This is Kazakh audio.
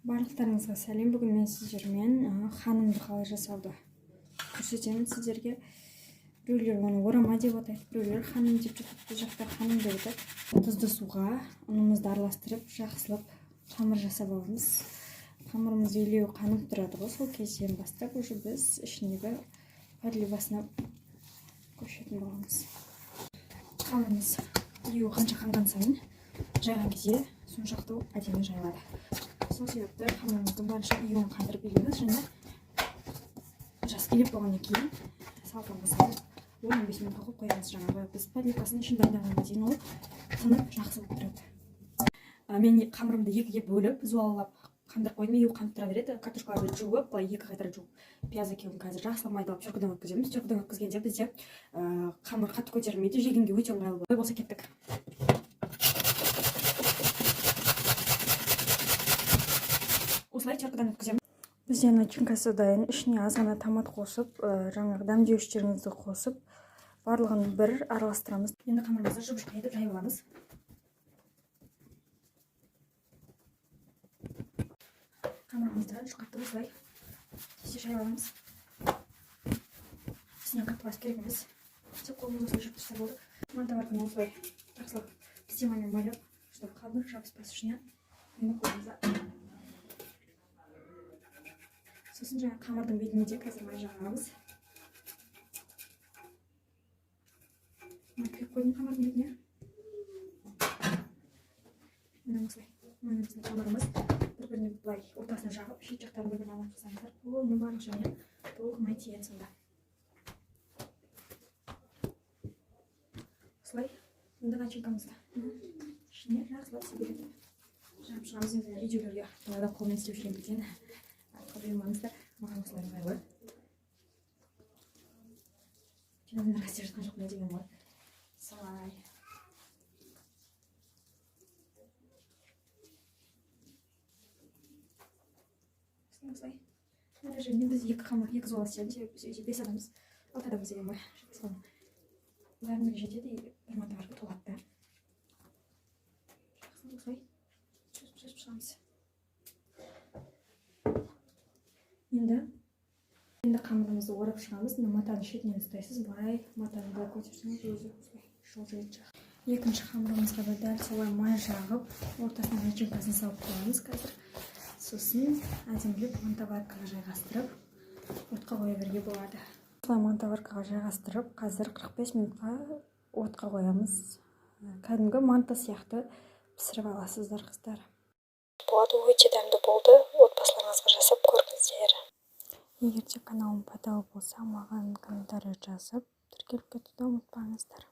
Барлықтарыңызға сәлем. Бүгін мен сіздермен ханымды қалай жасауды көрсетемін сіздерге. Біреулер оны орама деп атайды, біреулер ханым деп жатады, бұл жақта ханым деп атады. Тұзды суға ұнымызды араластырып, жақсылап қамыр жасап аламыз. Қамырымыз елеуі қанып тұрады ғой, сол кезден бастап уже біз ішіндегі подливасына көшетін боламыз. Қамырымыз елеуі қанша қанған сайын жайған кезде соншалықты әдемі жайылады. Сол себепті қамырымыздың барынша июын қандырып илейміз, және жас илеп болғаннан кейін салқынға салып 15 минутқа қойып қоямыз. Жаңағы біз подливасын ішін дайындағанға дейін ол тынып жақсы болып тұрады. Мен қамырымды екіге бөліп зуалап қандырып қойдым. Июі қанып тұра береді. Картошкаларды жуып, былай екі қайтара жуып, пияз екеуін қазір жақсылап майдалап чұркыдан өткіземіз. Чұркыдан өткізгенде бізде қамыр қатты көтерілмейді, жегенге өте ыңғайлы болады. Болса кеттік. Осылай чұркыдан өткіземіз. Бізде начинкасы дайын. Ішіне азғана томат қосып, жаңағы дәмдеуіштеріңізді қосып, барлығын бір араластырамыз. Енді қамырымызды жұп-жұқа етіп жайып аламыз. Қамырымызды жұқартып осылай кесе жайып аламыз. Үстінен қатты басып керек емес. Тек қолымыз осылай жүріп тұрса болды. Мантоварканы осылай жақсылап стимамен байлап, чтобы қамыр жабыспас ішіне. Енді қолымызды. Сосын жаңа қамырдың бетіне де қазір май жағамыз. Май кіріп қойдым қамырдың бетіне. Енді осылай. Біздің қамырымыз бір-біріне былай ортасына жағып, шет жақтарын бір-біріне алып жасаңыздар. Оны барлық және толық май тиеді сонда. Осылай. Енді начинкамызды ішіне жақсылап себелетіп жағып шығамыз. Енді видеолерге баладан қолмен істеп жүргендіктен қабылдамаңыздар. Маған осылай ыңғайлы. Телевизордан істеп жатқан жоқпын деген ғой. Солай. Осылай. Дәрежеде біз екі қамыр, екі зуал істейміз. Біз үйде 5 адамбыз. 6 адамбыз деген ғой. Бәрімізге жетеді, бір мантоварка толады да. Жақсылап осылай шашып шығамыз. Енді қамырымызды орап шығамыз. Матаны шетінен ұстайсыз, былай матаны былай көтерсеңіз өзі осылай жылжиды. Екінші қамырымызға да дәл солай май жағып, ортасына начинкасын салып қоямыз қазір. Сосын әдемілеп мантоваркаға жайғастырып, отқа қоя беруге болады. Осылай мантоваркаға жайғастырып, қазір 45 минутқа отқа қоямыз. Кәдімгі манта сияқты пісіріп аласыздар, қыздар. Болады, өте дәмді болды. Отбасыларыңызға жасап көріңіздер. Егер де каналым пайдалы болса, маған комментарий жазып, тіркеліп кетуді ұмытпаңыздар.